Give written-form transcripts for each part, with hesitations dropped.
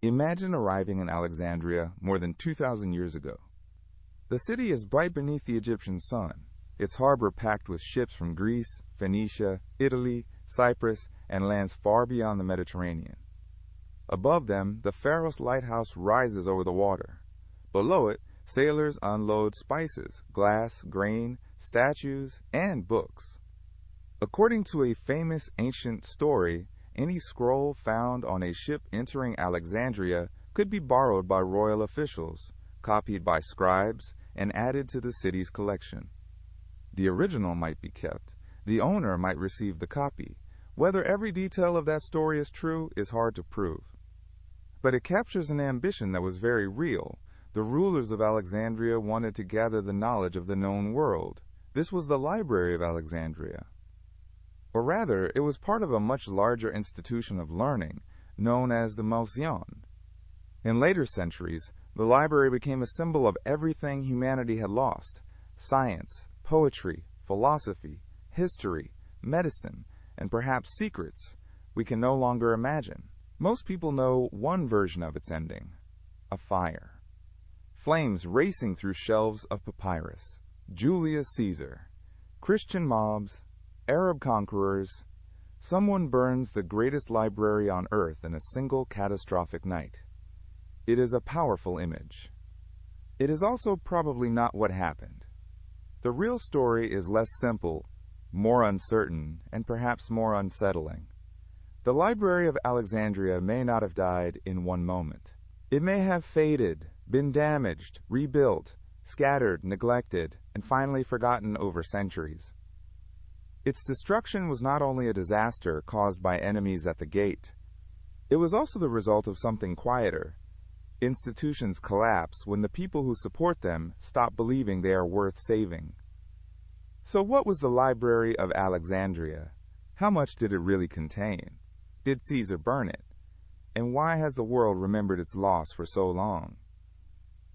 Imagine arriving in Alexandria more than 2,000 years ago. The city is bright beneath the Egyptian sun, its harbor packed with ships from Greece, Phoenicia, Italy, Cyprus, and lands far beyond the Mediterranean. Above them, the Pharos lighthouse rises over the water. Below it, sailors unload spices, glass, grain, statues, and books. According to a famous ancient story, any scroll found on a ship entering Alexandria could be borrowed by royal officials, copied by scribes, and added to the city's collection. The original might be kept. The owner might receive the copy. Whether every detail of that story is true is hard to prove. But it captures an ambition that was very real. The rulers of Alexandria wanted to gather the knowledge of the known world. This was the Library of Alexandria. Or rather, it was part of a much larger institution of learning, known as the Museion. In later centuries, the library became a symbol of everything humanity had lost: science, poetry, philosophy, history, medicine, and perhaps secrets we can no longer imagine. Most people know one version of its ending: a fire. Flames racing through shelves of papyrus. Julius Caesar. Christian mobs. Arab conquerors. Someone burns the greatest library on earth in a single catastrophic night. It is a powerful image. It is also probably not what happened. The real story is less simple, more uncertain, and perhaps more unsettling. The Library of Alexandria may not have died in one moment. It may have faded, been damaged, rebuilt, scattered, neglected, and finally forgotten over centuries. Its destruction was not only a disaster caused by enemies at the gate. It was also the result of something quieter. Institutions collapse when the people who support them stop believing they are worth saving. So what was the Library of Alexandria? How much did it really contain? Did Caesar burn it? And why has the world remembered its loss for so long?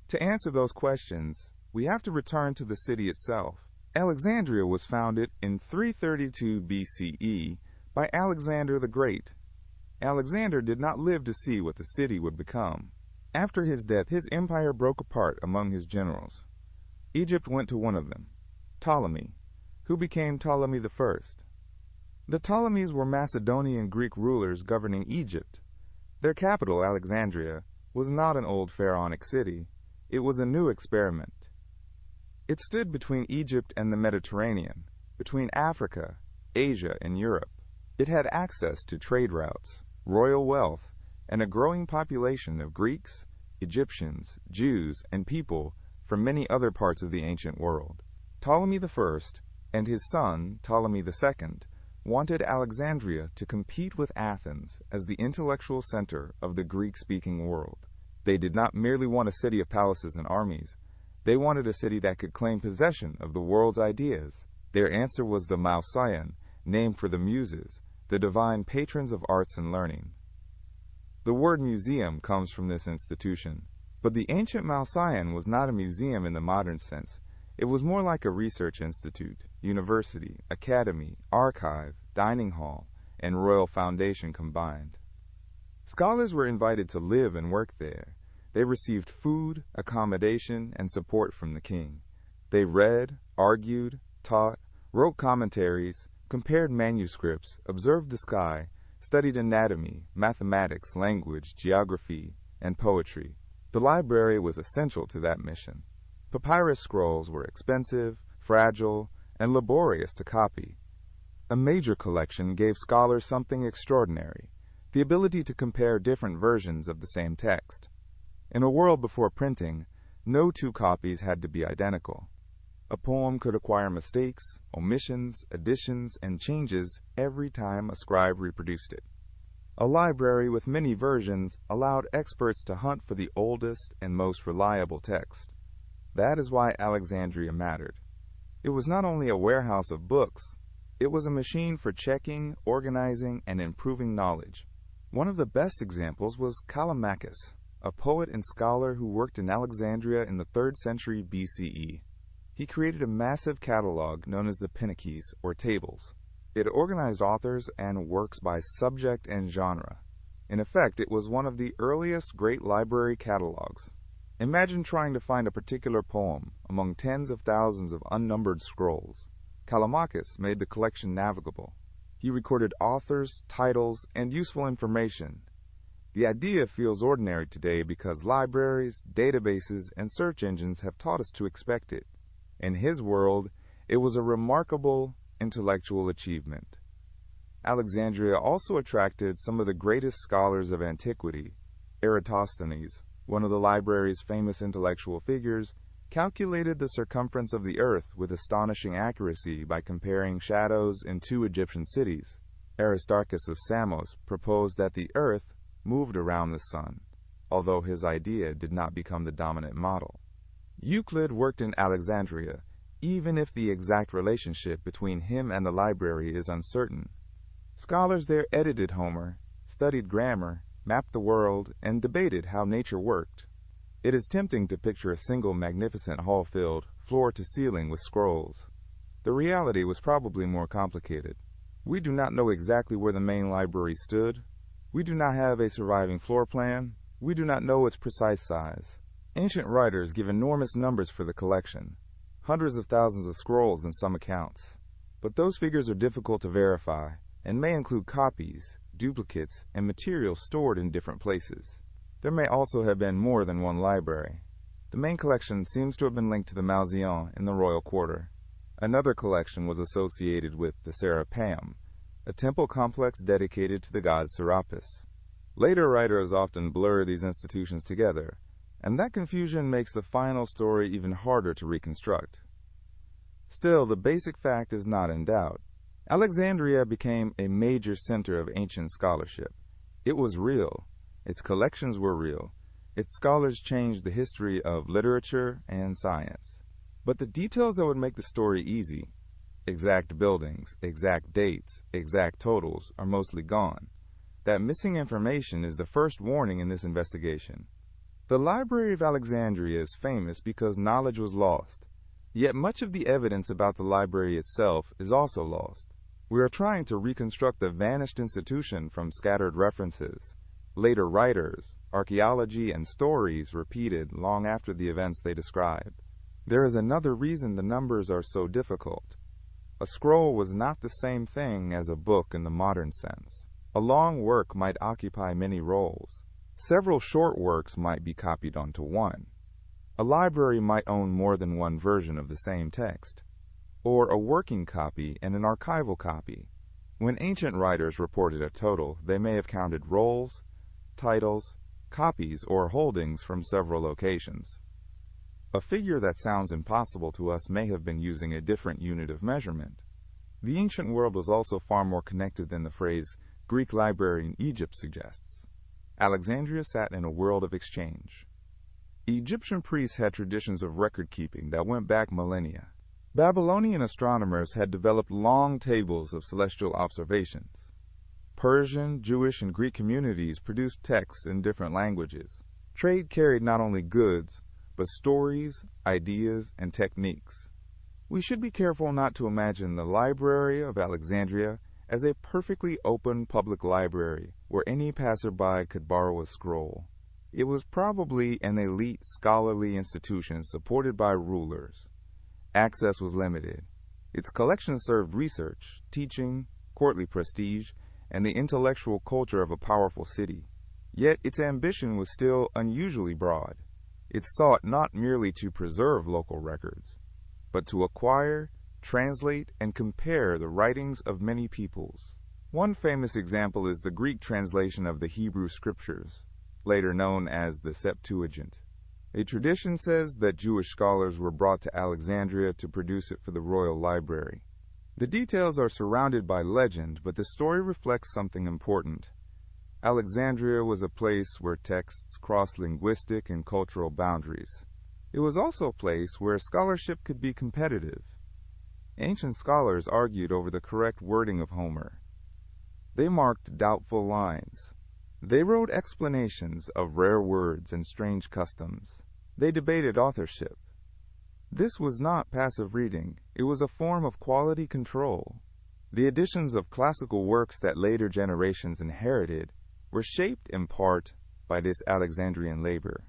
To answer those questions, we have to return to the city itself. Alexandria was founded in 332 BCE by Alexander the Great. Alexander did not live to see what the city would become. After his death, his empire broke apart among his generals. Egypt went to one of them, Ptolemy, who became Ptolemy I. The Ptolemies were Macedonian Greek rulers governing Egypt. Their capital, Alexandria, was not an old pharaonic city. It was a new experiment. It stood between Egypt and the Mediterranean, between Africa, Asia, and Europe. It had access to trade routes, royal wealth, and a growing population of Greeks, Egyptians, Jews, and people from many other parts of the ancient world. Ptolemy I and his son, Ptolemy II, wanted Alexandria to compete with Athens as the intellectual center of the Greek-speaking world. They did not merely want a city of palaces and armies. They wanted a city that could claim possession of the world's ideas. Their answer was the Museion, named for the Muses, the divine patrons of arts and learning. The word museum comes from this institution, but the ancient Museion was not a museum in the modern sense. It was more like a research institute, university, academy, archive, dining hall, and royal foundation combined. Scholars were invited to live and work there. They received food, accommodation, and support from the king. They read, argued, taught, wrote commentaries, compared manuscripts, observed the sky, studied anatomy, mathematics, language, geography, and poetry. The library was essential to that mission. Papyrus scrolls were expensive, fragile, and laborious to copy. A major collection gave scholars something extraordinary: the ability to compare different versions of the same text. In a world before printing, no two copies had to be identical. A poem could acquire mistakes, omissions, additions, and changes every time a scribe reproduced it. A library with many versions allowed experts to hunt for the oldest and most reliable text. That is why Alexandria mattered. It was not only a warehouse of books, it was a machine for checking, organizing, and improving knowledge. One of the best examples was Callimachus, a poet and scholar who worked in Alexandria in the 3rd century BCE. He created a massive catalog known as the Pennices, or tables. It organized authors and works by subject and genre. In effect, it was one of the earliest great library catalogs. Imagine trying to find a particular poem among tens of thousands of unnumbered scrolls. Callimachus made the collection navigable. He recorded authors, titles, and useful information. The idea feels ordinary today because libraries, databases, and search engines have taught us to expect it. In his world, it was a remarkable intellectual achievement. Alexandria also attracted some of the greatest scholars of antiquity. Eratosthenes, one of the library's famous intellectual figures, calculated the circumference of the earth with astonishing accuracy by comparing shadows in two Egyptian cities. Aristarchus of Samos proposed that the earth moved around the sun, although his idea did not become the dominant model. Euclid worked in Alexandria, even if the exact relationship between him and the library is uncertain. Scholars there edited Homer, studied grammar, mapped the world, and debated how nature worked. It is tempting to picture a single magnificent hall filled, floor to ceiling, with scrolls. The reality was probably more complicated. We do not know exactly where the main library stood. We do not have a surviving floor plan. We do not know its precise size. Ancient writers give enormous numbers for the collection, hundreds of thousands of scrolls in some accounts. But those figures are difficult to verify and may include copies, duplicates, and materials stored in different places. There may also have been more than one library. The main collection seems to have been linked to the Mausoleum in the royal quarter. Another collection was associated with the Serapeum, a temple complex dedicated to the god Serapis. Later writers often blur these institutions together, and that confusion makes the final story even harder to reconstruct. Still, the basic fact is not in doubt. Alexandria became a major center of ancient scholarship. It was real. Its collections were real. Its scholars changed the history of literature and science. But the details that would make the story easy, exact buildings, exact dates, exact totals, are mostly gone. That missing information is the first warning in this investigation. The Library of Alexandria is famous because knowledge was lost. Yet much of the evidence about the library itself is also lost. We are trying to reconstruct the vanished institution from scattered references, later writers, archaeology, and stories repeated long after the events they describe. There is another reason the numbers are so difficult. A scroll was not the same thing as a book in the modern sense. A long work might occupy many roles. Several short works might be copied onto one. A library might own more than one version of the same text, or a working copy and an archival copy. When ancient writers reported a total, they may have counted rolls, titles, copies, or holdings from several locations. A figure that sounds impossible to us may have been using a different unit of measurement. The ancient world was also far more connected than the phrase Greek library in Egypt suggests. Alexandria sat in a world of exchange. Egyptian priests had traditions of record-keeping that went back millennia. Babylonian astronomers had developed long tables of celestial observations. Persian, Jewish, and Greek communities produced texts in different languages. Trade carried not only goods, but stories, ideas, and techniques. We should be careful not to imagine the Library of Alexandria as a perfectly open public library where any passerby could borrow a scroll. It was probably an elite scholarly institution supported by rulers. Access was limited. Its collection served research, teaching, courtly prestige, and the intellectual culture of a powerful city. Yet its ambition was still unusually broad. It sought not merely to preserve local records, but to acquire, translate, and compare the writings of many peoples. One famous example is the Greek translation of the Hebrew Scriptures, later known as the Septuagint. A tradition says that Jewish scholars were brought to Alexandria to produce it for the royal library. The details are surrounded by legend, but the story reflects something important. Alexandria was a place where texts crossed linguistic and cultural boundaries. It was also a place where scholarship could be competitive. Ancient scholars argued over the correct wording of Homer. They marked doubtful lines. They wrote explanations of rare words and strange customs. They debated authorship. This was not passive reading. It was a form of quality control. The editions of classical works that later generations inherited were shaped in part by this Alexandrian labor.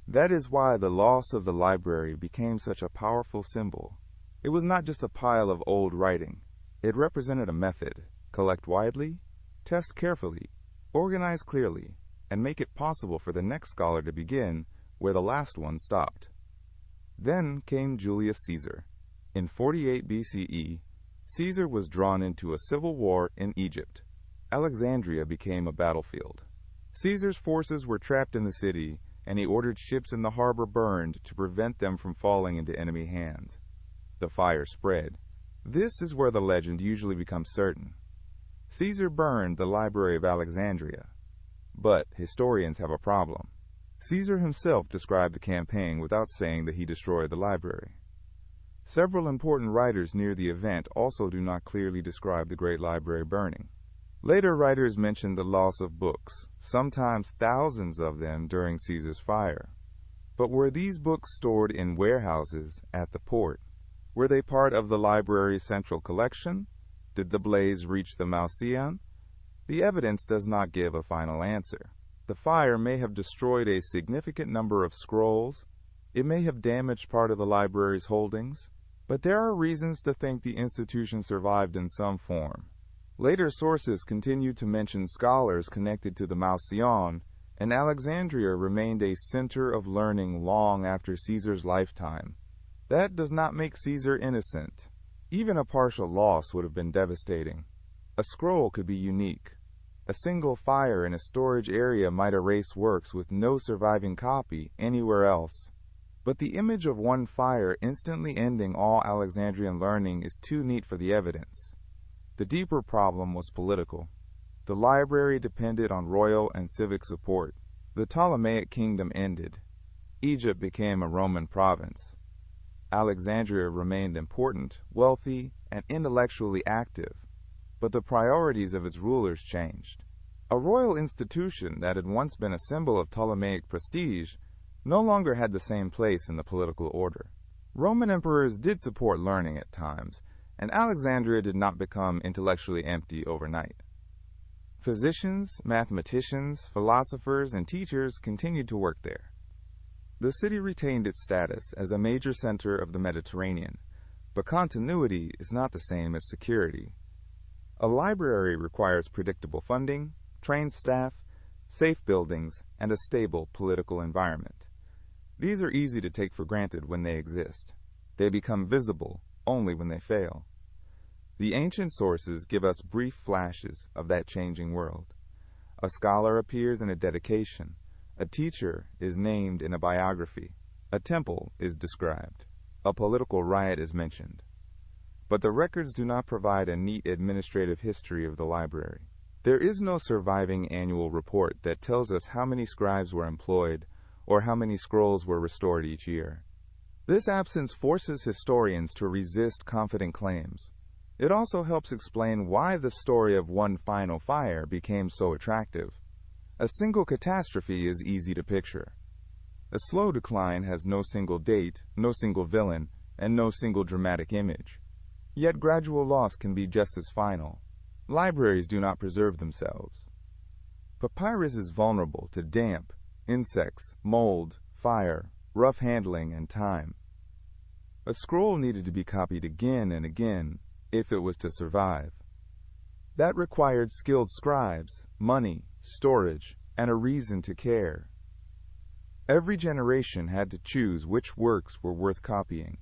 That is why the loss of the library became such a powerful symbol. It was not just a pile of old writing. It represented a method: collect widely, test carefully, organize clearly, and make it possible for the next scholar to begin where the last one stopped. Then came Julius Caesar. In 48 BCE, Caesar was drawn into a civil war in Egypt. Alexandria became a battlefield. Caesar's forces were trapped in the city, and he ordered ships in the harbor burned to prevent them from falling into enemy hands. The fire spread. This is where the legend usually becomes certain. Caesar burned the Library of Alexandria. But historians have a problem. Caesar himself described the campaign without saying that he destroyed the library. Several important writers near the event also do not clearly describe the Great Library burning. Later writers mention the loss of books, sometimes thousands of them during Caesar's fire. But were these books stored in warehouses at the port? Were they part of the library's central collection? Did the blaze reach the Mausoleum? The evidence does not give a final answer. The fire may have destroyed a significant number of scrolls. It may have damaged part of the library's holdings. But there are reasons to think the institution survived in some form. Later sources continue to mention scholars connected to the Mausoleum, and Alexandria remained a center of learning long after Caesar's lifetime. That does not make Caesar innocent. Even a partial loss would have been devastating. A scroll could be unique. A single fire in a storage area might erase works with no surviving copy anywhere else. But the image of one fire instantly ending all Alexandrian learning is too neat for the evidence. The deeper problem was political. The library depended on royal and civic support. The Ptolemaic kingdom ended. Egypt became a Roman province. Alexandria remained important, wealthy, and intellectually active, but the priorities of its rulers changed. A royal institution that had once been a symbol of Ptolemaic prestige no longer had the same place in the political order. Roman emperors did support learning at times, and Alexandria did not become intellectually empty overnight. Physicians, mathematicians, philosophers, and teachers continued to work there. The city retained its status as a major center of the Mediterranean, but continuity is not the same as security. A library requires predictable funding, trained staff, safe buildings, and a stable political environment. These are easy to take for granted when they exist. They become visible only when they fail. The ancient sources give us brief flashes of that changing world. A scholar appears in a dedication. A teacher is named in a biography. A temple is described. A political riot is mentioned. But the records do not provide a neat administrative history of the library. There is no surviving annual report that tells us how many scribes were employed or how many scrolls were restored each year. This absence forces historians to resist confident claims. It also helps explain why the story of one final fire became so attractive. A single catastrophe is easy to picture. A slow decline has no single date, no single villain, and no single dramatic image. Yet gradual loss can be just as final. Libraries do not preserve themselves. Papyrus is vulnerable to damp, insects, mold, fire, rough handling, and time. A scroll needed to be copied again and again if it was to survive. That required skilled scribes, money, storage, and a reason to care. Every generation had to choose which works were worth copying.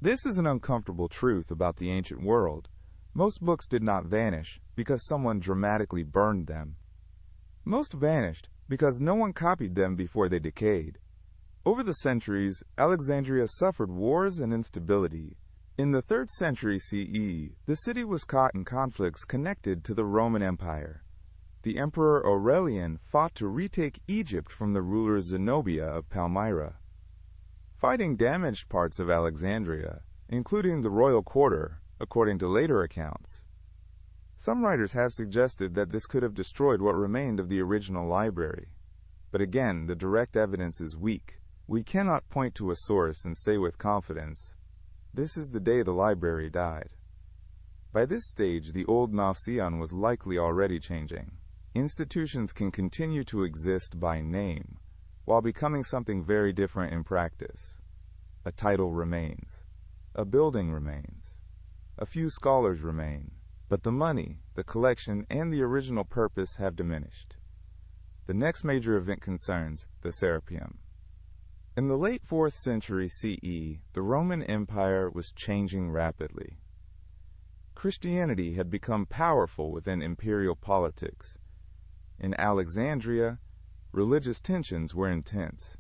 This is an uncomfortable truth about the ancient world. Most books did not vanish because someone dramatically burned them. Most vanished because no one copied them before they decayed. Over the centuries, Alexandria suffered wars and instability. In the 3rd century CE, the city was caught in conflicts connected to the Roman Empire. The Emperor Aurelian fought to retake Egypt from the ruler Zenobia of Palmyra. Fighting damaged parts of Alexandria, including the royal quarter, according to later accounts. Some writers have suggested that this could have destroyed what remained of the original library. But again, the direct evidence is weak. We cannot point to a source and say with confidence, "This is the day the library died." By this stage, the old Mausoleum was likely already changing. Institutions can continue to exist by name, while becoming something very different in practice. A title remains. A building remains. A few scholars remain. But the money, the collection, and the original purpose have diminished. The next major event concerns the Serapeum. In the late 4th century CE, the Roman Empire was changing rapidly. Christianity had become powerful within imperial politics. In Alexandria, religious tensions were intense.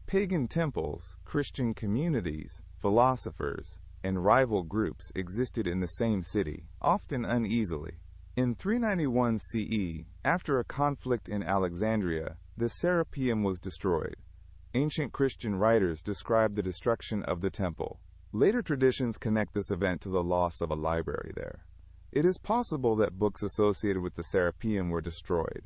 Pagan temples, Christian communities, philosophers, and rival groups existed in the same city, often uneasily. In 391 CE, after a conflict in Alexandria, the Serapeum was destroyed. Ancient Christian writers describe the destruction of the temple. Later traditions connect this event to the loss of a library there. It is possible that books associated with the Serapeum were destroyed.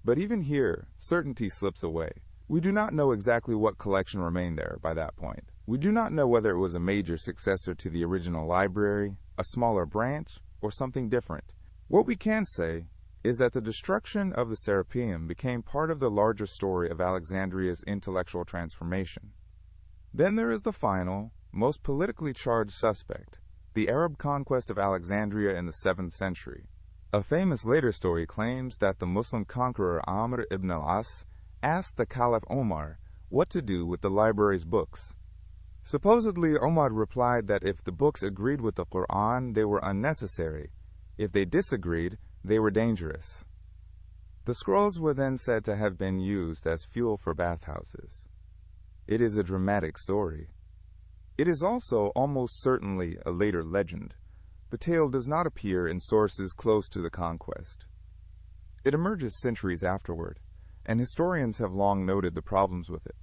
But even here, certainty slips away. We do not know exactly what collection remained there by that point. We do not know whether it was a major successor to the original library, a smaller branch, or something different. What we can say is that the destruction of the Serapeum became part of the larger story of Alexandria's intellectual transformation. Then there is the final, most politically charged suspect, the Arab conquest of Alexandria in the 7th century. A famous later story claims that the Muslim conqueror Amr ibn al-As asked the Caliph Omar what to do with the library's books. Supposedly, Omar replied that if the books agreed with the Quran, they were unnecessary. If they disagreed, they were dangerous. The scrolls were then said to have been used as fuel for bathhouses. It is a dramatic story. It is also almost certainly a later legend. The tale does not appear in sources close to the conquest. It emerges centuries afterward, and historians have long noted the problems with it.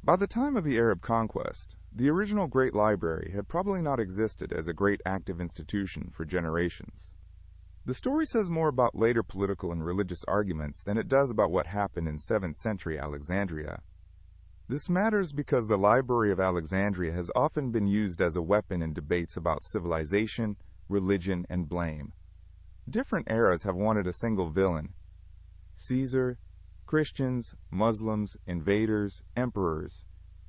By the time of the Arab conquest, the original Great Library had probably not existed as a great active institution for generations. The story says more about later political and religious arguments than it does about what happened in 7th century Alexandria. This matters because the Library of Alexandria has often been used as a weapon in debates about civilization, religion, and blame. Different eras have wanted a single villain: Caesar, Christians, Muslims, invaders, emperors.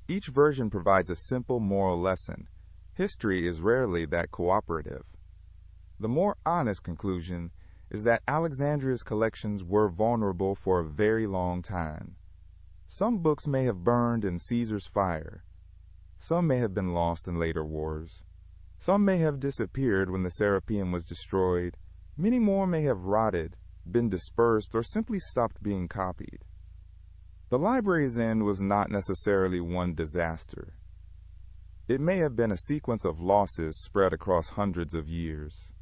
Each version provides a simple moral lesson. History is rarely that cooperative. The more honest conclusion is that Alexandria's collections were vulnerable for a very long time. Some books may have burned in Caesar's fire. Some may have been lost in later wars. Some may have disappeared when the Serapeum was destroyed. Many more may have rotted, been dispersed, or simply stopped being copied. The library's end was not necessarily one disaster. It may have been a sequence of losses spread across hundreds of years.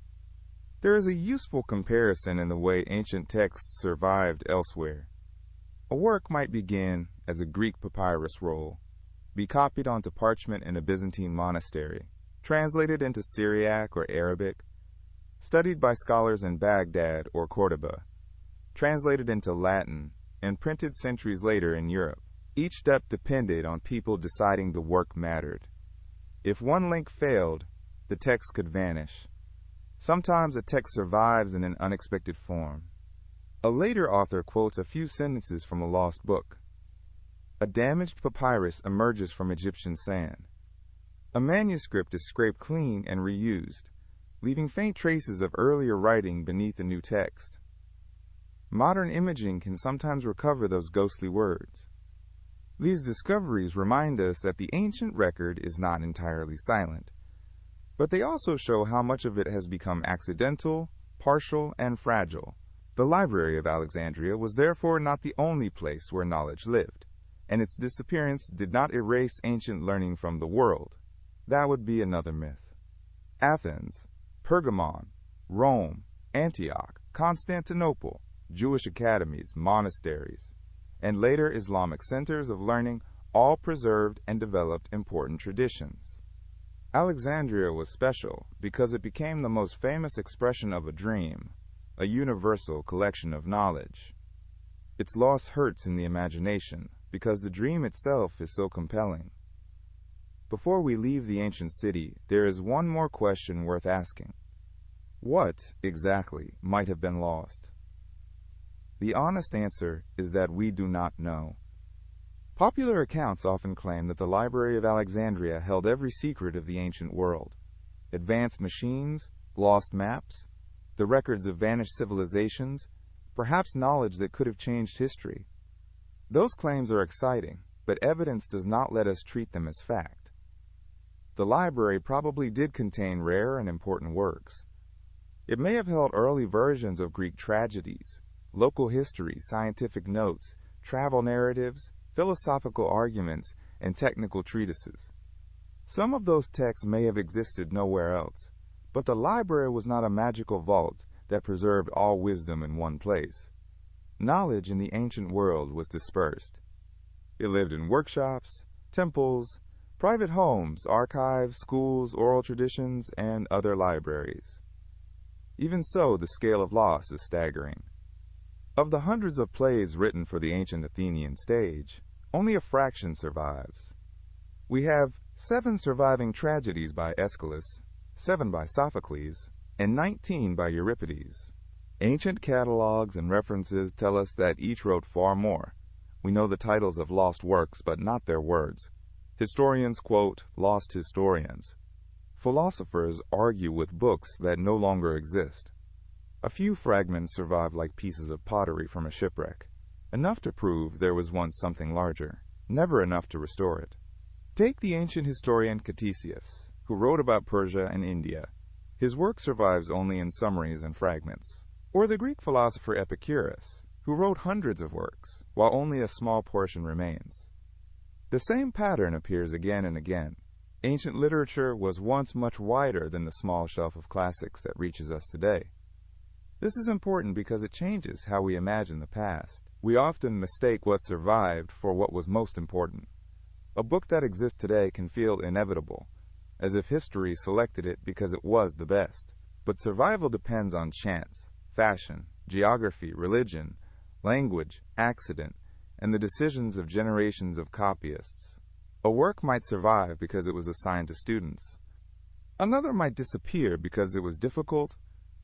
There is a useful comparison in the way ancient texts survived elsewhere. A work might begin as a Greek papyrus roll, be copied onto parchment in a Byzantine monastery, translated into Syriac or Arabic, studied by scholars in Baghdad or Cordoba, translated into Latin, and printed centuries later in Europe. Each step depended on people deciding the work mattered. If one link failed, the text could vanish. Sometimes a text survives in an unexpected form. A later author quotes a few sentences from a lost book. A damaged papyrus emerges from Egyptian sand. A manuscript is scraped clean and reused, leaving faint traces of earlier writing beneath a new text. Modern imaging can sometimes recover those ghostly words. These discoveries remind us that the ancient record is not entirely silent, but they also show how much of it has become accidental, partial, and fragile. The Library of Alexandria was therefore not the only place where knowledge lived, and its disappearance did not erase ancient learning from the world. That would be another myth. Athens, Pergamon, Rome, Antioch, Constantinople, Jewish academies, monasteries, and later Islamic centers of learning all preserved and developed important traditions. Alexandria was special because it became the most famous expression of a dream, a universal collection of knowledge. Its loss hurts in the imagination because the dream itself is so compelling. Before we leave the ancient city, there is one more question worth asking. What, exactly, might have been lost? The honest answer is that we do not know. Popular accounts often claim that the Library of Alexandria held every secret of the ancient world. Advanced machines, lost maps, the records of vanished civilizations, perhaps knowledge that could have changed history. Those claims are exciting, but evidence does not let us treat them as fact. The library probably did contain rare and important works. It may have held early versions of Greek tragedies, local history, scientific notes, travel narratives, philosophical arguments, and technical treatises. Some of those texts may have existed nowhere else, but the library was not a magical vault that preserved all wisdom in one place. Knowledge in the ancient world was dispersed. It lived in workshops, temples, private homes, archives, schools, oral traditions, and other libraries. Even so, the scale of loss is staggering. Of the hundreds of plays written for the ancient Athenian stage, only a fraction survives. We have 7 surviving tragedies by Aeschylus, 7 by Sophocles, and 19 by Euripides. Ancient catalogs and references tell us that each wrote far more. We know the titles of lost works, but not their words. Historians quote lost historians. Philosophers argue with books that no longer exist. A few fragments survive like pieces of pottery from a shipwreck, enough to prove there was once something larger, never enough to restore it. Take the ancient historian Ctesias, who wrote about Persia and India. His work survives only in summaries and fragments. Or the Greek philosopher Epicurus, who wrote hundreds of works, while only a small portion remains. The same pattern appears again and again. Ancient literature was once much wider than the small shelf of classics that reaches us today. This is important because it changes how we imagine the past. We often mistake what survived for what was most important. A book that exists today can feel inevitable, as if history selected it because it was the best. But survival depends on chance, fashion, geography, religion, language, accident, and the decisions of generations of copyists. A work might survive because it was assigned to students. Another might disappear because it was difficult,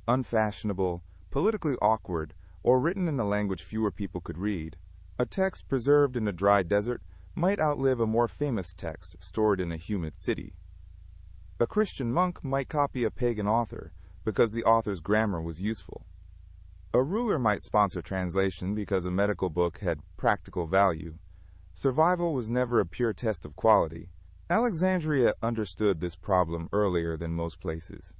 unfashionable, politically awkward, or written in a language fewer people could read. A text preserved in a dry desert might outlive a more famous text stored in a humid city. A Christian monk might copy a pagan author because the author's grammar was useful. A ruler might sponsor translation because a medical book had practical value. Survival was never a pure test of quality. Alexandria understood this problem earlier than most places.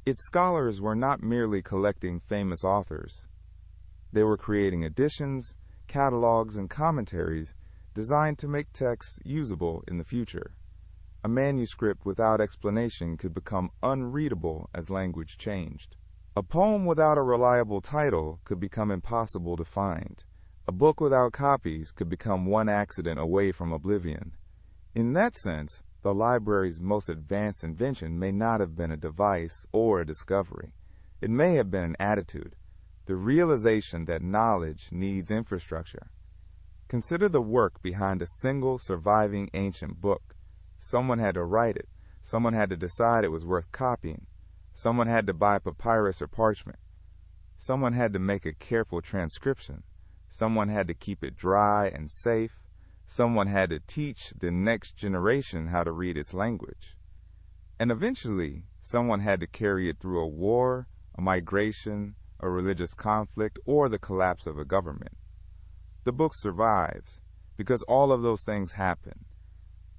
Its scholars were not merely collecting famous authors. They were creating editions, catalogs, and commentaries designed to make texts usable in the future. A manuscript without explanation could become unreadable as language changed. A poem without a reliable title could become impossible to find. A book without copies could become one accident away from oblivion. In that sense, the library's most advanced invention may not have been a device or a discovery. It may have been an attitude, the realization that knowledge needs infrastructure. Consider the work behind a single surviving ancient book. Someone had to write it. Someone had to decide it was worth copying. Someone had to buy papyrus or parchment. Someone had to make a careful transcription. Someone had to keep it dry and safe. Someone had to teach the next generation how to read its language. And eventually, someone had to carry it through a war, a migration, a religious conflict, or the collapse of a government. The book survives because all of those things happen.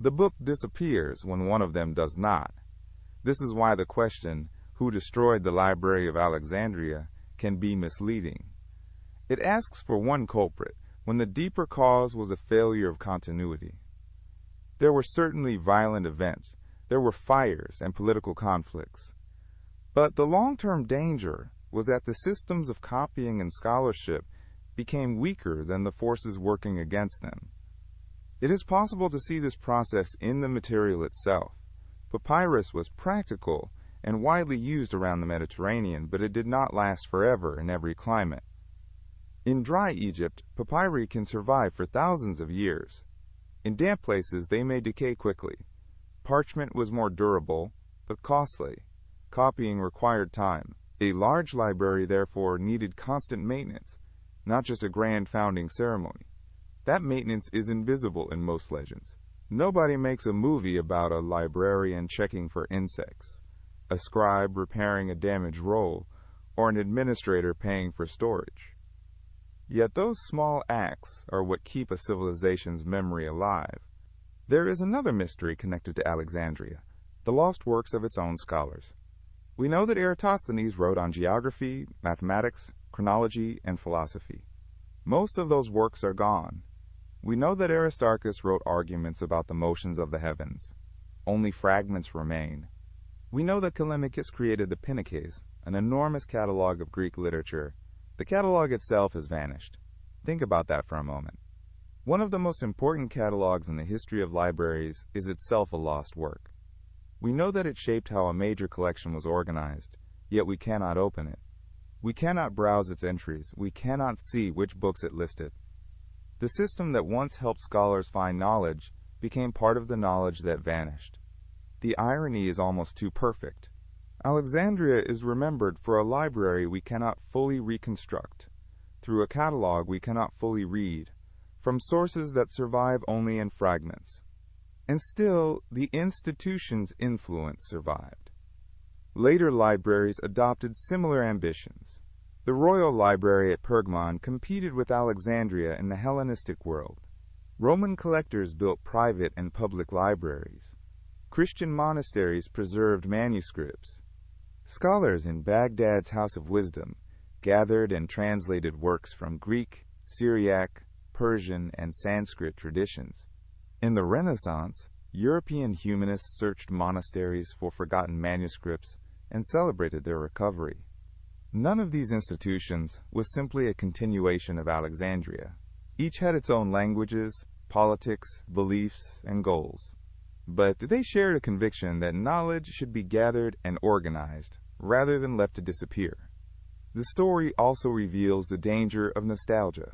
The book disappears when one of them does not. This is why the question, who destroyed the Library of Alexandria, can be misleading. It asks for one culprit, when the deeper cause was a failure of continuity. There were certainly violent events. There were fires and political conflicts. But the long-term danger was that the systems of copying and scholarship became weaker than the forces working against them. It is possible to see this process in the material itself. Papyrus was practical and widely used around the Mediterranean, but it did not last forever in every climate. In dry Egypt, papyri can survive for thousands of years. In damp places, they may decay quickly. Parchment was more durable, but costly. Copying required time. A large library, therefore, needed constant maintenance. not just a grand founding ceremony. That maintenance is invisible in most legends. Nobody makes a movie about a librarian checking for insects, a scribe repairing a damaged roll, or an administrator paying for storage. Yet those small acts are what keep a civilization's memory alive. There is another mystery connected to Alexandria, the lost works of its own scholars. We know that Eratosthenes wrote on geography, mathematics, chronology, and philosophy. Most of those works are gone. We know that Aristarchus wrote arguments about the motions of the heavens. Only fragments remain. We know that Callimachus created the Pinakes, an enormous catalog of Greek literature. The catalog itself has vanished. Think about that for a moment. One of the most important catalogs in the history of libraries is itself a lost work. We know that it shaped how a major collection was organized, yet we cannot open it. We cannot browse its entries. We cannot see which books it listed. The system that once helped scholars find knowledge became part of the knowledge that vanished. The irony is almost too perfect. Alexandria is remembered for a library we cannot fully reconstruct, through a catalog we cannot fully read, from sources that survive only in fragments. And still, the institution's influence survived. Later libraries adopted similar ambitions. The Royal Library at Pergamon competed with Alexandria in the Hellenistic world. Roman collectors built private and public libraries. Christian monasteries preserved manuscripts. Scholars in Baghdad's House of Wisdom gathered and translated works from Greek, Syriac, Persian, and Sanskrit traditions. In the Renaissance, European humanists searched monasteries for forgotten manuscripts and celebrated their recovery. None of these institutions was simply a continuation of Alexandria. Each had its own languages, politics, beliefs, and goals. But they shared a conviction that knowledge should be gathered and organized, rather than left to disappear. The story also reveals the danger of nostalgia.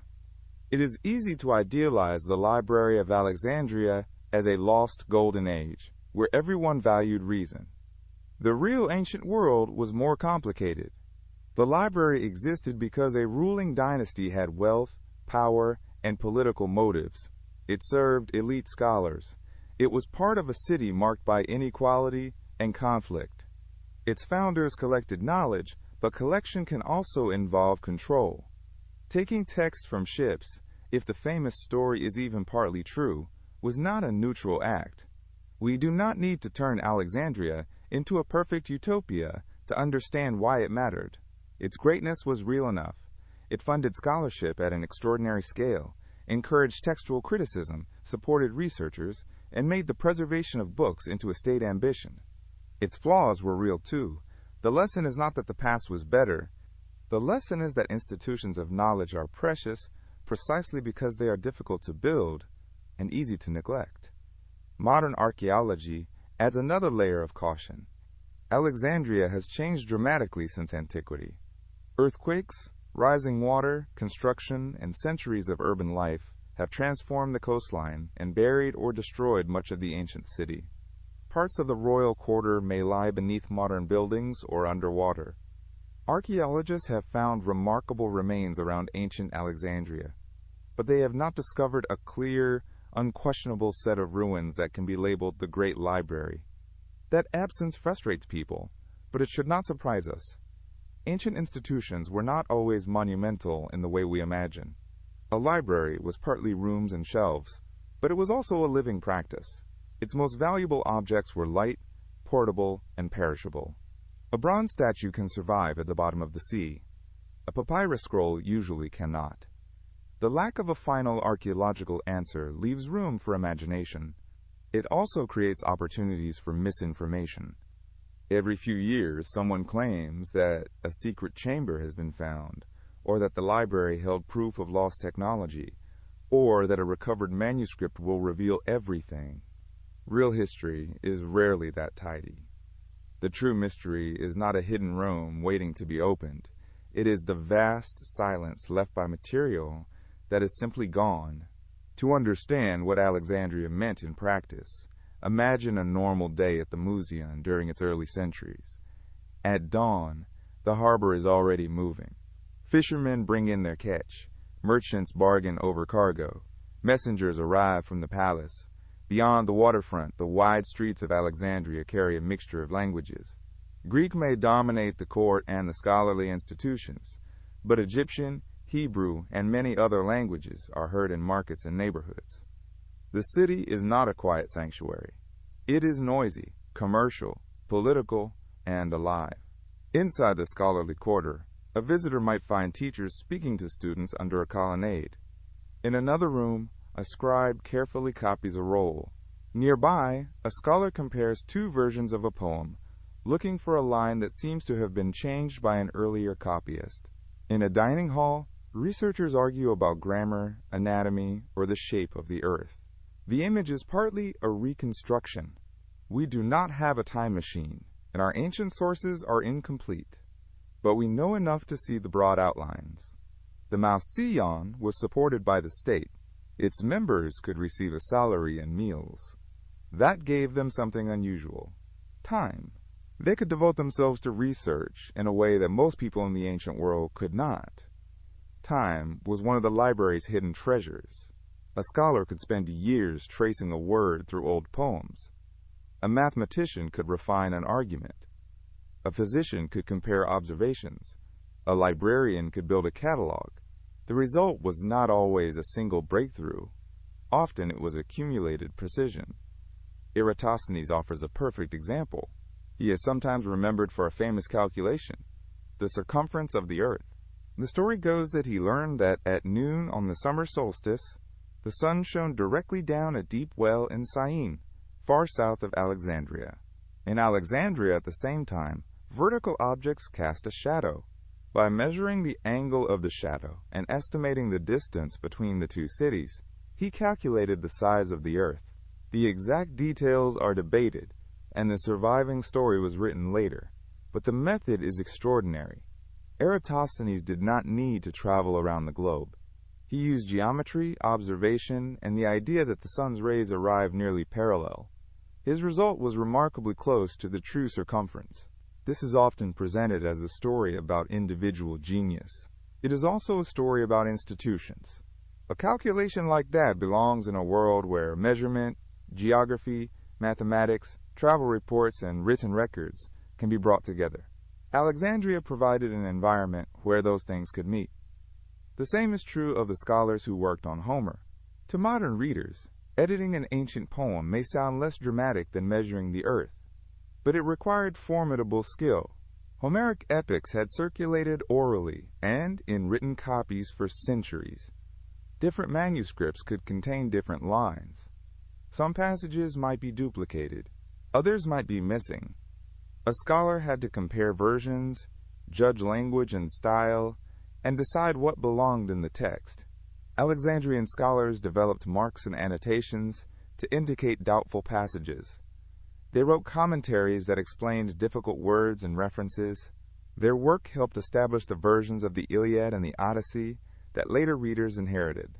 It is easy to idealize the Library of Alexandria as a lost golden age, where everyone valued reason. The real ancient world was more complicated. The library existed because a ruling dynasty had wealth, power, and political motives. It served elite scholars. It was part of a city marked by inequality and conflict. Its founders collected knowledge, but collection can also involve control. Taking texts from ships, if the famous story is even partly true, was not a neutral act. We do not need to turn Alexandria into a perfect utopia to understand why it mattered. Its greatness was real enough. It funded scholarship at an extraordinary scale, encouraged textual criticism, supported researchers, and made the preservation of books into a state ambition. Its flaws were real too. The lesson is not that the past was better. The lesson is that institutions of knowledge are precious precisely because they are difficult to build and easy to neglect. Modern archaeology adds another layer of caution. Alexandria has changed dramatically since antiquity. Earthquakes, rising water, construction, and centuries of urban life have transformed the coastline and buried or destroyed much of the ancient city. Parts of the royal quarter may lie beneath modern buildings or underwater. Archaeologists have found remarkable remains around ancient Alexandria, but they have not discovered a clear, unquestionable set of ruins that can be labeled the Great Library. That absence frustrates people, but it should not surprise us. Ancient institutions were not always monumental in the way we imagine. A library was partly rooms and shelves, but it was also a living practice. Its most valuable objects were light, portable, and perishable. A bronze statue can survive at the bottom of the sea. A papyrus scroll usually cannot. The lack of a final archaeological answer leaves room for imagination. It also creates opportunities for misinformation. Every few years, someone claims that a secret chamber has been found, or that the library held proof of lost technology, or that a recovered manuscript will reveal everything. Real history is rarely that tidy. The true mystery is not a hidden room waiting to be opened. It is the vast silence left by material that is simply gone. To understand what Alexandria meant in practice, imagine a normal day at the museum during its early centuries. At dawn, the harbor is already moving. Fishermen bring in their catch. Merchants bargain over cargo. Messengers arrive from the palace. Beyond the waterfront, the wide streets of Alexandria carry a mixture of languages. Greek may dominate the court and the scholarly institutions, but Egyptian, Hebrew, and many other languages are heard in markets and neighborhoods. The city is not a quiet sanctuary. It is noisy, commercial, political, and alive. Inside the scholarly quarter, a visitor might find teachers speaking to students under a colonnade. In another room, a scribe carefully copies a roll. Nearby, a scholar compares two versions of a poem, looking for a line that seems to have been changed by an earlier copyist. In a dining hall, researchers argue about grammar, anatomy, or the shape of the earth. The image is partly a reconstruction. We do not have a time machine, and our ancient sources are incomplete, but we know enough to see the broad outlines. The Mauseion was supported by the state. Its members could receive a salary and meals. That gave them something unusual: time. They could devote themselves to research in a way that most people in the ancient world could not. Time was one of the library's hidden treasures. A scholar could spend years tracing a word through old poems. A mathematician could refine an argument. A physician could compare observations. A librarian could build a catalog. The result was not always a single breakthrough. Often it was accumulated precision. Eratosthenes offers a perfect example. He is sometimes remembered for a famous calculation: the circumference of the earth. The story goes that he learned that at noon on the summer solstice, the sun shone directly down a deep well in Syene, far south of Alexandria. In Alexandria at the same time, vertical objects cast a shadow. By measuring the angle of the shadow and estimating the distance between the two cities, he calculated the size of the earth. The exact details are debated, and the surviving story was written later, but the method is extraordinary. Eratosthenes did not need to travel around the globe. He used geometry, observation, and the idea that the sun's rays arrived nearly parallel. His result was remarkably close to the true circumference. This is often presented as a story about individual genius. It is also a story about institutions. A calculation like that belongs in a world where measurement, geography, mathematics, travel reports, and written records can be brought together. Alexandria provided an environment where those things could meet. The same is true of the scholars who worked on Homer. To modern readers, editing an ancient poem may sound less dramatic than measuring the earth, but it required formidable skill. Homeric epics had circulated orally and in written copies for centuries. Different manuscripts could contain different lines. Some passages might be duplicated, others might be missing. A scholar had to compare versions, judge language and style, and decide what belonged in the text. Alexandrian scholars developed marks and annotations to indicate doubtful passages. They wrote commentaries that explained difficult words and references. Their work helped establish the versions of the Iliad and the Odyssey that later readers inherited.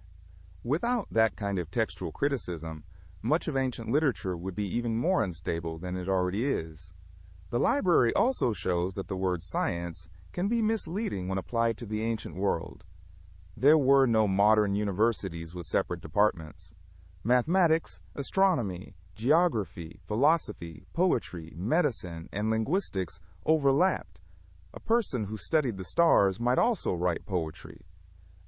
Without that kind of textual criticism, much of ancient literature would be even more unstable than it already is. The library also shows that the word science can be misleading when applied to the ancient world. There were no modern universities with separate departments. Mathematics, astronomy, geography, philosophy, poetry, medicine, and linguistics overlapped. A person who studied the stars might also write poetry.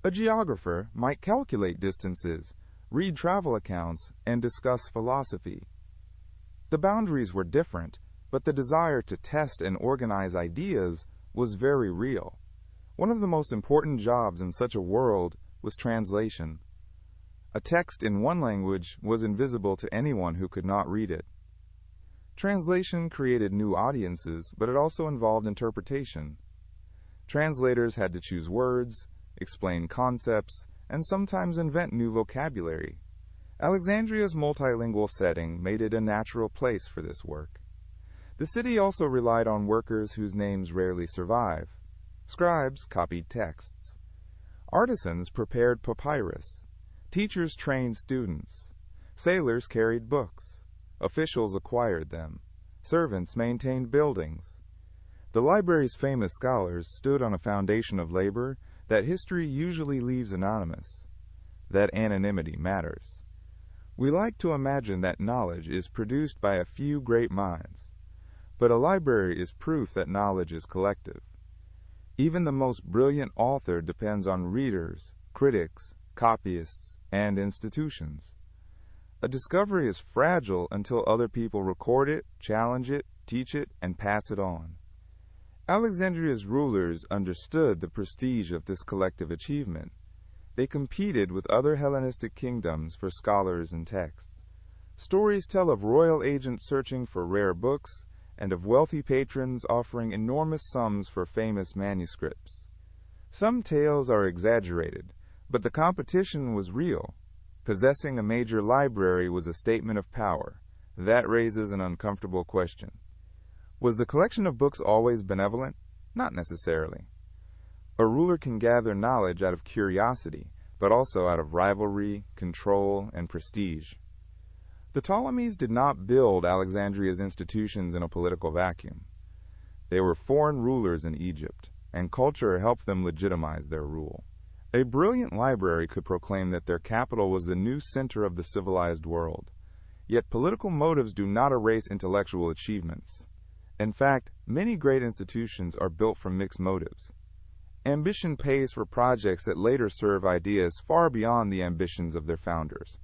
A geographer might calculate distances, read travel accounts, and discuss philosophy. The boundaries were different, but the desire to test and organize ideas was very real. One of the most important jobs in such a world was translation. A text in one language was invisible to anyone who could not read it. Translation created new audiences, but it also involved interpretation. Translators had to choose words, explain concepts, and sometimes invent new vocabulary. Alexandria's multilingual setting made it a natural place for this work. The city also relied on workers whose names rarely survive. Scribes copied texts. Artisans prepared papyrus. Teachers trained students. Sailors carried books. Officials acquired them. Servants maintained buildings. The library's famous scholars stood on a foundation of labor that history usually leaves anonymous, that anonymity matters. We like to imagine that knowledge is produced by a few great minds, but a library is proof that knowledge is collective. Even the most brilliant author depends on readers, critics, copyists, and institutions. A discovery is fragile until other people record it, challenge it, teach it, and pass it on. Alexandria's rulers understood the prestige of this collective achievement. They competed with other Hellenistic kingdoms for scholars and texts. Stories tell of royal agents searching for rare books, and of wealthy patrons offering enormous sums for famous manuscripts. Some tales are exaggerated, but the competition was real. Possessing a major library was a statement of power. That raises an uncomfortable question. Was the collection of books always benevolent? Not necessarily. A ruler can gather knowledge out of curiosity, but also out of rivalry, control, and prestige. The Ptolemies did not build Alexandria's institutions in a political vacuum. They were foreign rulers in Egypt, and culture helped them legitimize their rule. A brilliant library could proclaim that their capital was the new center of the civilized world. Yet political motives do not erase intellectual achievements. In fact, many great institutions are built from mixed motives. Ambition pays for projects that later serve ideas far beyond the ambitions of their founders.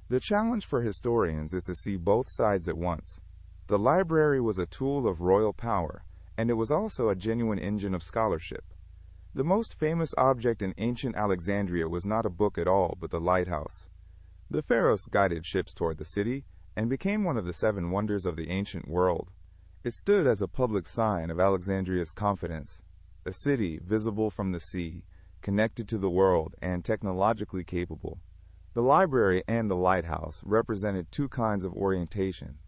The challenge for historians is to see both sides at once. The library was a tool of royal power, and it was also a genuine engine of scholarship. The most famous object in ancient Alexandria was not a book at all, but the lighthouse. The pharaohs guided ships toward the city, and became one of the 7 wonders of the ancient world. It stood as a public sign of Alexandria's confidence, a city visible from the sea, connected to the world, and technologically capable. The library and the lighthouse represented 2 kinds of orientation.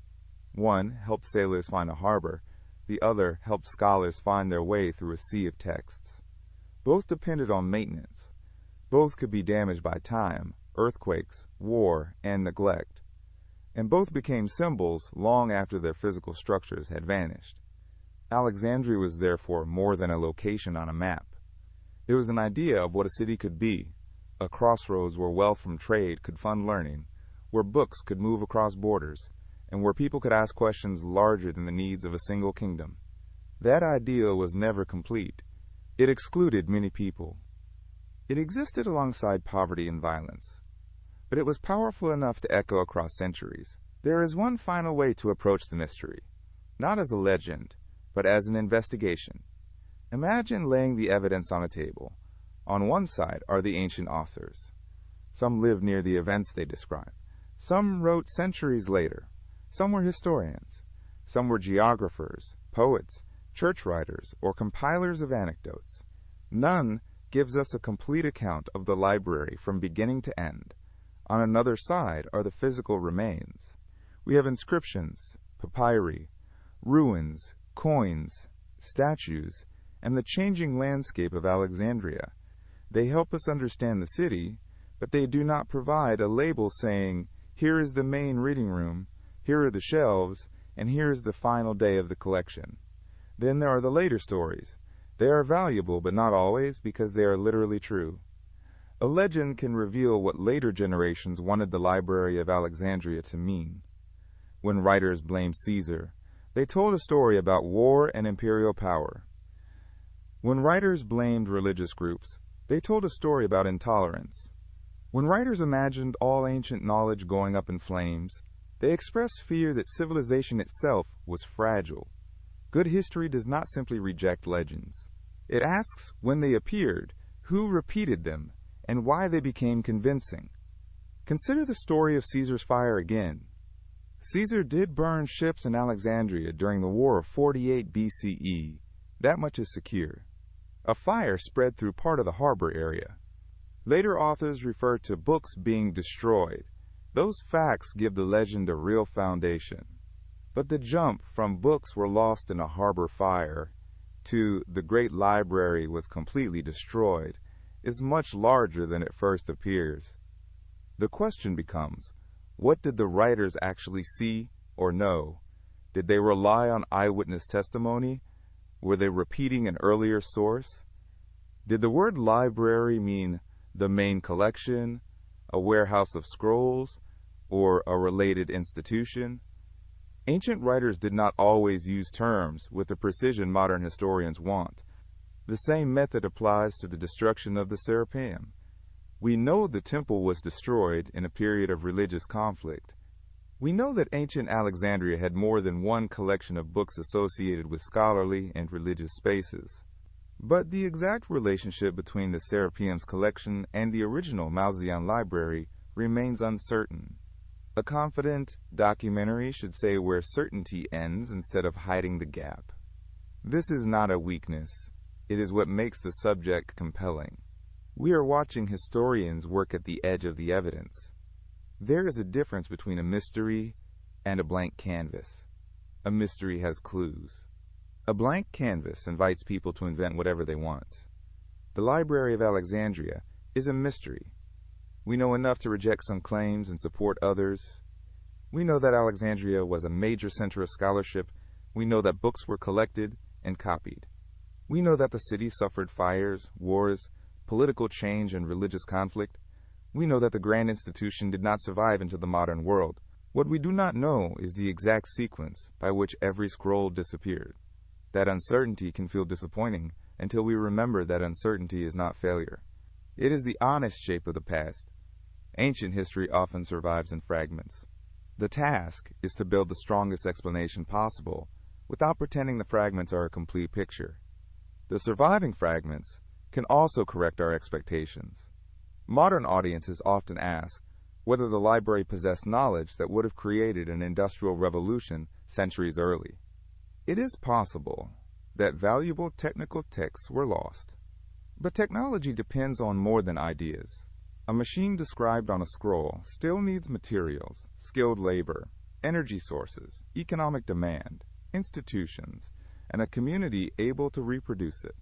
One helped sailors find a harbor, the other helped scholars find their way through a sea of texts. Both depended on maintenance. Both could be damaged by time, earthquakes, war, and neglect. And both became symbols long after their physical structures had vanished. Alexandria was therefore more than a location on a map. It was an idea of what a city could be, a crossroads where wealth from trade could fund learning, where books could move across borders, and where people could ask questions larger than the needs of a single kingdom. That ideal was never complete. It excluded many people. It existed alongside poverty and violence, but it was powerful enough to echo across centuries. There is one final way to approach the mystery, not as a legend, but as an investigation. Imagine laying the evidence on a table. On one side are the ancient authors. Some lived near the events they describe. Some wrote centuries later. Some were historians. Some were geographers, poets, church writers, or compilers of anecdotes. None gives us a complete account of the library from beginning to end. On another side are the physical remains. We have inscriptions, papyri, ruins, coins, statues, and the changing landscape of Alexandria. They help us understand the city, but they do not provide a label saying, here is the main reading room, here are the shelves, and here is the final day of the collection. Then there are the later stories. They are valuable, but not always, because they are literally true. A legend can reveal what later generations wanted the Library of Alexandria to mean. When writers blamed Caesar, they told a story about war and imperial power. When writers blamed religious groups, they told a story about intolerance. When writers imagined all ancient knowledge going up in flames, they expressed fear that civilization itself was fragile. Good history does not simply reject legends. It asks when they appeared, who repeated them, and why they became convincing. Consider the story of Caesar's fire again. Caesar did burn ships in Alexandria during the War of 48 BCE. That much is secure. A fire spread through part of the harbor area. Later authors refer to books being destroyed. Those facts give the legend a real foundation. But the jump from books were lost in a harbor fire to the great library was completely destroyed is much larger than it first appears. The question becomes, what did the writers actually see or know? Did they rely on eyewitness testimony? Were they repeating an earlier source? Did the word library mean the main collection, a warehouse of scrolls, or a related institution? Ancient writers did not always use terms with the precision modern historians want. The same method applies to the destruction of the Serapeum. We know the temple was destroyed in a period of religious conflict. We know that ancient Alexandria had more than one collection of books associated with scholarly and religious spaces. But the exact relationship between the Serapeum's collection and the original Maozian library remains uncertain. A confident documentary should say where certainty ends instead of hiding the gap. This is not a weakness. It is what makes the subject compelling. We are watching historians work at the edge of the evidence. There is a difference between a mystery and a blank canvas. A mystery has clues. A blank canvas invites people to invent whatever they want. The Library of Alexandria is a mystery. We know enough to reject some claims and support others. We know that Alexandria was a major center of scholarship. We know that books were collected and copied. We know that the city suffered fires, wars, political change, and religious conflict. We know that the grand institution did not survive into the modern world. What we do not know is the exact sequence by which every scroll disappeared. That uncertainty can feel disappointing until we remember that uncertainty is not failure. It is the honest shape of the past. Ancient history often survives in fragments. The task is to build the strongest explanation possible without pretending the fragments are a complete picture. The surviving fragments can also correct our expectations. Modern audiences often ask whether the library possessed knowledge that would have created an industrial revolution centuries early. It is possible that valuable technical texts were lost. But technology depends on more than ideas. A machine described on a scroll still needs materials, skilled labor, energy sources, economic demand, institutions, and a community able to reproduce it.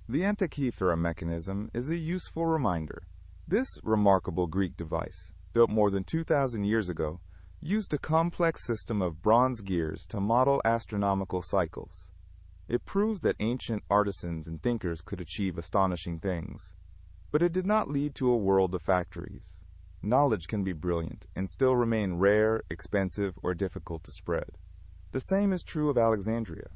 The Antikythera mechanism is a useful reminder. This remarkable Greek device, built more than 2,000 years ago, used a complex system of bronze gears to model astronomical cycles. It proves that ancient artisans and thinkers could achieve astonishing things. But it did not lead to a world of factories. Knowledge can be brilliant and still remain rare, expensive, or difficult to spread. The same is true of Alexandria.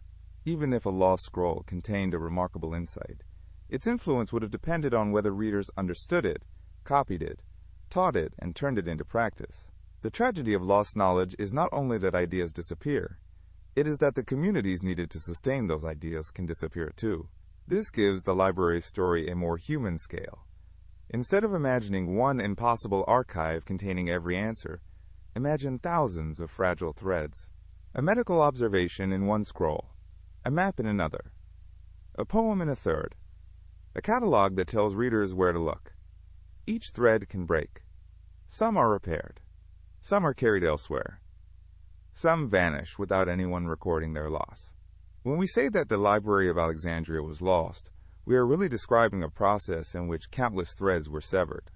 Even if a lost scroll contained a remarkable insight, its influence would have depended on whether readers understood it, copied it, taught it, and turned it into practice. The tragedy of lost knowledge is not only that ideas disappear, it is that the communities needed to sustain those ideas can disappear too. This gives the library's story a more human scale. Instead of imagining one impossible archive containing every answer, imagine thousands of fragile threads. A medical observation in one scroll, a map in another, a poem in a third, a catalog that tells readers where to look. Each thread can break. Some are repaired. Some are carried elsewhere. Some vanish without anyone recording their loss. When we say that the Library of Alexandria was lost, we are really describing a process in which countless threads were severed.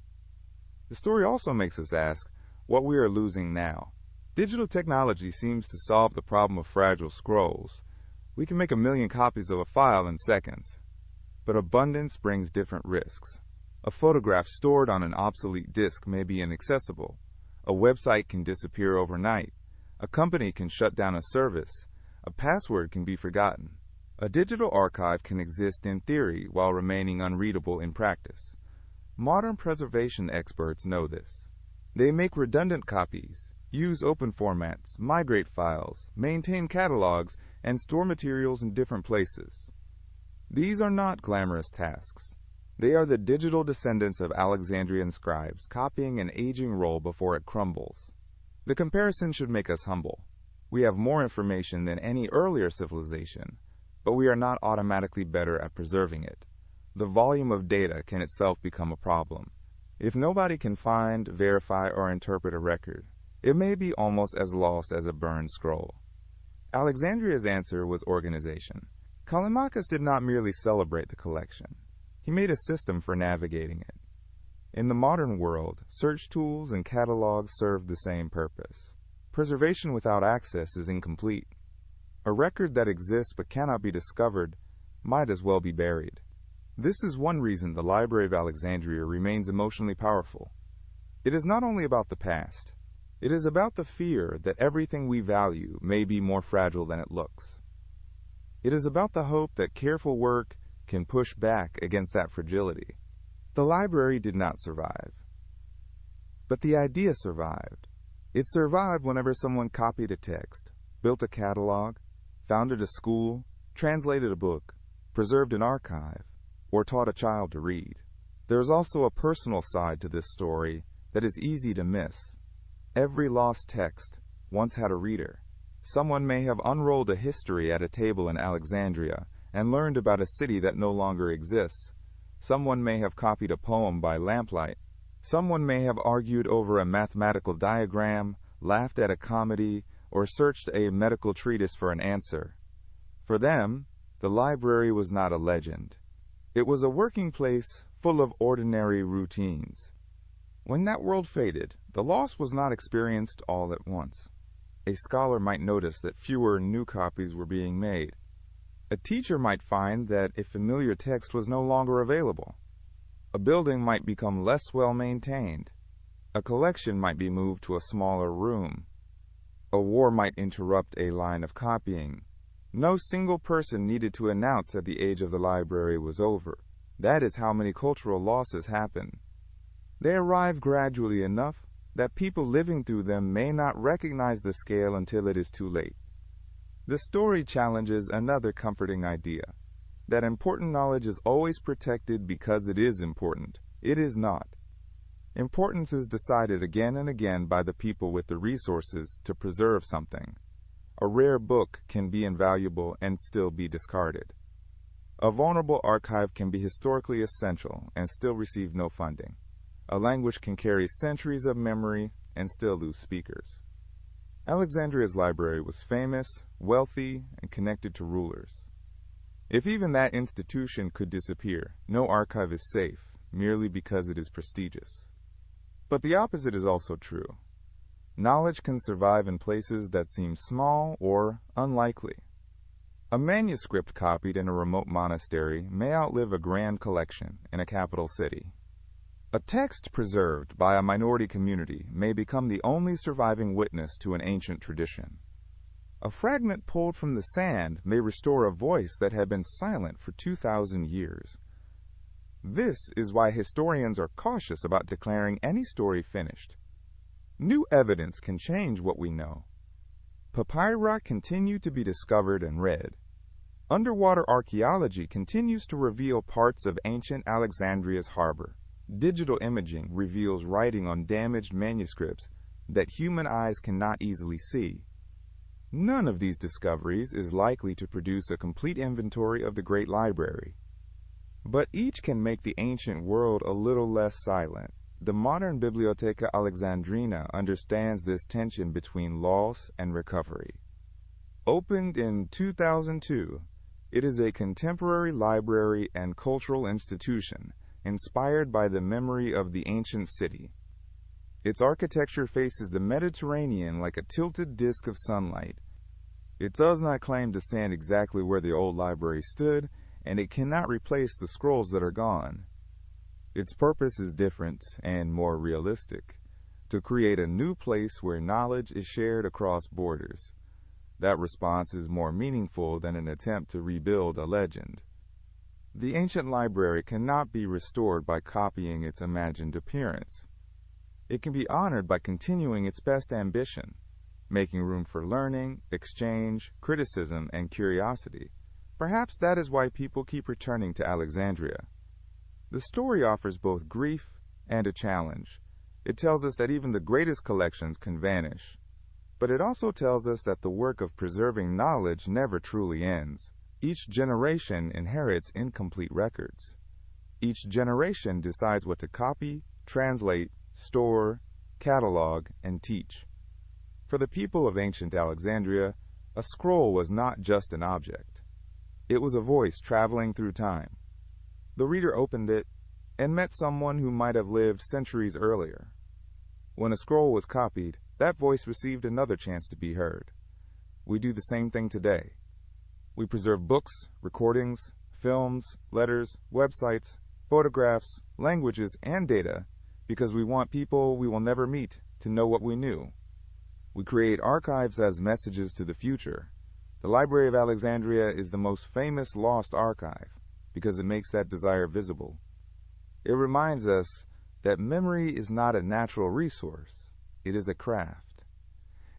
The story also makes us ask what we are losing now. Digital technology seems to solve the problem of fragile scrolls. We can make 1 million copies of a file in seconds. But abundance brings different risks. A photograph stored on an obsolete disk may be inaccessible. A website can disappear overnight. A company can shut down a service. A password can be forgotten. A digital archive can exist in theory while remaining unreadable in practice. Modern preservation experts know this. They make redundant copies, use open formats, migrate files, maintain catalogs, and store materials in different places. These are not glamorous tasks. They are the digital descendants of Alexandrian scribes copying an aging roll before it crumbles. The comparison should make us humble. We have more information than any earlier civilization, but we are not automatically better at preserving it. The volume of data can itself become a problem. If nobody can find, verify, or interpret a record, it may be almost as lost as a burned scroll. Alexandria's answer was organization. Callimachus did not merely celebrate the collection. He made a system for navigating it. In the modern world, search tools and catalogs serve the same purpose. Preservation without access is incomplete. A record that exists but cannot be discovered might as well be buried. This is one reason the Library of Alexandria remains emotionally powerful. It is not only about the past. It is about the fear that everything we value may be more fragile than it looks. It is about the hope that careful work can push back against that fragility. The library did not survive, but the idea survived. It survived whenever someone copied a text, built a catalog, founded a school, translated a book, preserved an archive, or taught a child to read. There is also a personal side to this story that is easy to miss. Every lost text once had a reader. Someone may have unrolled a history at a table in Alexandria and learned about a city that no longer exists. Someone may have copied a poem by lamplight. Someone may have argued over a mathematical diagram, laughed at a comedy, or searched a medical treatise for an answer. For them, the library was not a legend. It was a working place full of ordinary routines. When that world faded, the loss was not experienced all at once. A scholar might notice that fewer new copies were being made. A teacher might find that a familiar text was no longer available. A building might become less well maintained. A collection might be moved to a smaller room. A war might interrupt a line of copying. No single person needed to announce that the age of the library was over. That is how many cultural losses happen. They arrive gradually enough that people living through them may not recognize the scale until it is too late. The story challenges another comforting idea, that important knowledge is always protected because it is important. It is not. Importance is decided again and again by the people with the resources to preserve something. A rare book can be invaluable and still be discarded. A vulnerable archive can be historically essential and still receive no funding. A language can carry centuries of memory and still lose speakers. Alexandria's library was famous, wealthy, and connected to rulers. If even that institution could disappear, no archive is safe, merely because it is prestigious. But the opposite is also true. Knowledge can survive in places that seem small or unlikely. A manuscript copied in a remote monastery may outlive a grand collection in a capital city. A text preserved by a minority community may become the only surviving witness to an ancient tradition. A fragment pulled from the sand may restore a voice that had been silent for 2,000 years. This is why historians are cautious about declaring any story finished. New evidence can change what we know. Papyri continue to be discovered and read. Underwater archaeology continues to reveal parts of ancient Alexandria's harbor. Digital imaging reveals writing on damaged manuscripts that human eyes cannot easily see. None of these discoveries is likely to produce a complete inventory of the Great Library. But each can make the ancient world a little less silent. The modern Bibliotheca Alexandrina understands this tension between loss and recovery. Opened in 2002, it is a contemporary library and cultural institution inspired by the memory of the ancient city. Its architecture faces the Mediterranean like a tilted disk of sunlight. It does not claim to stand exactly where the old library stood, and it cannot replace the scrolls that are gone. Its purpose is different and more realistic, to create a new place where knowledge is shared across borders. That response is more meaningful than an attempt to rebuild a legend. The ancient library cannot be restored by copying its imagined appearance. It can be honored by continuing its best ambition, making room for learning, exchange, criticism, and curiosity. Perhaps that is why people keep returning to Alexandria. The story offers both grief and a challenge. It tells us that even the greatest collections can vanish. But it also tells us that the work of preserving knowledge never truly ends. Each generation inherits incomplete records. Each generation decides what to copy, translate, store, catalog, and teach. For the people of ancient Alexandria, a scroll was not just an object. It was a voice traveling through time. The reader opened it and met someone who might have lived centuries earlier. When a scroll was copied, that voice received another chance to be heard. We do the same thing today. We preserve books, recordings, films, letters, websites, photographs, languages, and data because we want people we will never meet to know what we knew. We create archives as messages to the future. The Library of Alexandria is the most famous lost archive because it makes that desire visible. It reminds us that memory is not a natural resource, it is a craft.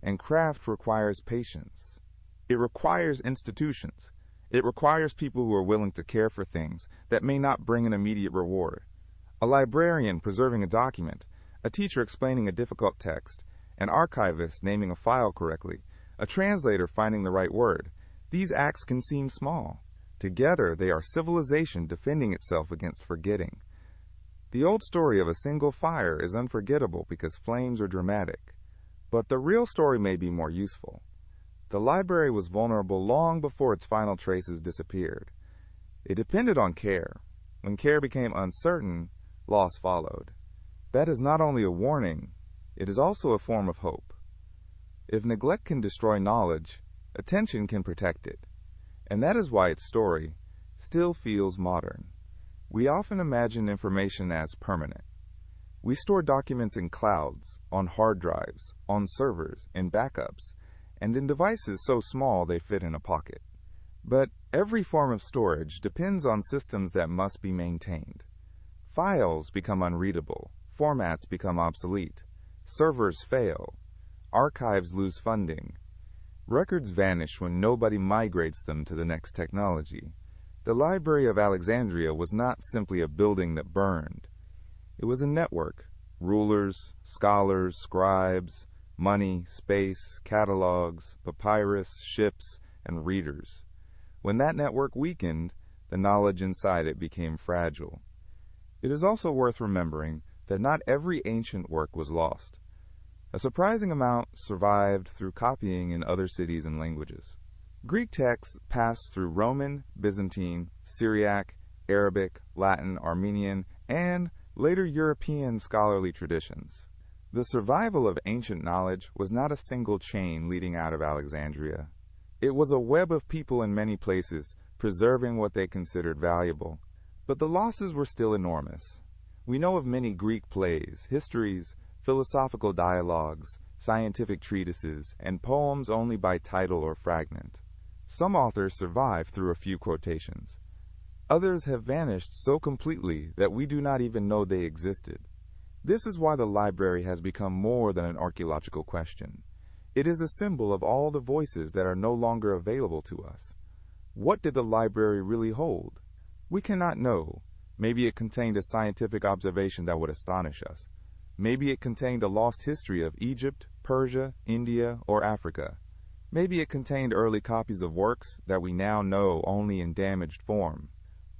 And craft requires patience. It requires institutions. It requires people who are willing to care for things that may not bring an immediate reward. A librarian preserving a document, a teacher explaining a difficult text, an archivist naming a file correctly, a translator finding the right word. These acts can seem small. Together, they are civilization defending itself against forgetting. The old story of a single fire is unforgettable because flames are dramatic. But the real story may be more useful. The library was vulnerable long before its final traces disappeared. It depended on care. When care became uncertain, loss followed. That is not only a warning, it is also a form of hope. If neglect can destroy knowledge, attention can protect it. And that is why its story still feels modern. We often imagine information as permanent. We store documents in clouds, on hard drives, on servers, in backups, and in devices so small they fit in a pocket. But every form of storage depends on systems that must be maintained. Files become unreadable, formats become obsolete, servers fail, archives lose funding. Records vanish when nobody migrates them to the next technology. The Library of Alexandria was not simply a building that burned. It was a network. Rulers, scholars, scribes, money, space, catalogs, papyrus, ships, and readers. When that network weakened, the knowledge inside it became fragile. It is also worth remembering that not every ancient work was lost. A surprising amount survived through copying in other cities and languages. Greek texts passed through Roman, Byzantine, Syriac, Arabic, Latin, Armenian, and later European scholarly traditions. The survival of ancient knowledge was not a single chain leading out of Alexandria. It was a web of people in many places, preserving what they considered valuable. But the losses were still enormous. We know of many Greek plays, histories, philosophical dialogues, scientific treatises, and poems only by title or fragment. Some authors survive through a few quotations. Others have vanished so completely that we do not even know they existed. This is why the library has become more than an archaeological question. It is a symbol of all the voices that are no longer available to us. What did the library really hold? We cannot know. Maybe it contained a scientific observation that would astonish us. Maybe it contained a lost history of Egypt, Persia, India, or Africa. Maybe it contained early copies of works that we now know only in damaged form.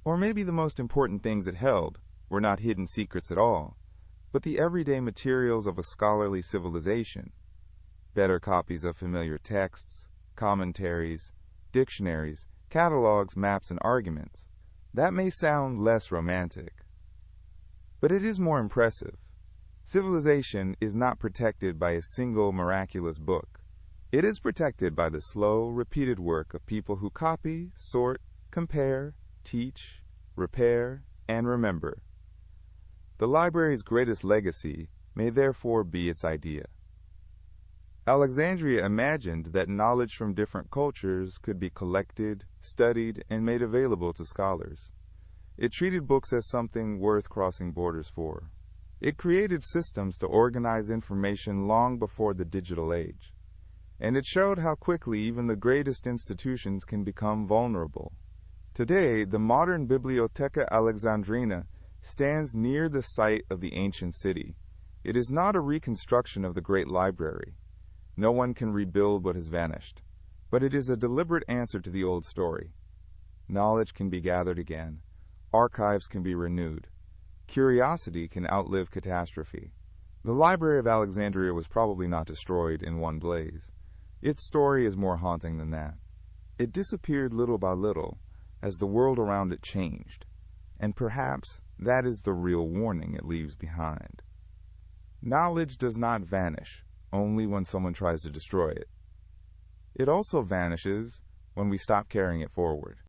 Or maybe the most important things it held were not hidden secrets at all, but the everyday materials of a scholarly civilization. Better copies of familiar texts, commentaries, dictionaries, catalogs, maps, and arguments. That may sound less romantic, but it is more impressive. Civilization is not protected by a single miraculous book. It is protected by the slow, repeated work of people who copy, sort, compare, teach, repair, and remember. The library's greatest legacy may therefore be its idea. Alexandria imagined that knowledge from different cultures could be collected, studied, and made available to scholars. It treated books as something worth crossing borders for. It created systems to organize information long before the digital age. And it showed how quickly even the greatest institutions can become vulnerable. Today, the modern Bibliotheca Alexandrina stands near the site of the ancient city. It is not a reconstruction of the great library. No one can rebuild what has vanished, but it is a deliberate answer to the old story. Knowledge can be gathered again. Archives can be renewed. Curiosity can outlive catastrophe. The Library of Alexandria was probably not destroyed in one blaze. Its story is more haunting than that. It disappeared little by little as the world around it changed, and perhaps that is the real warning it leaves behind. Knowledge does not vanish only when someone tries to destroy it. It also vanishes when we stop carrying it forward.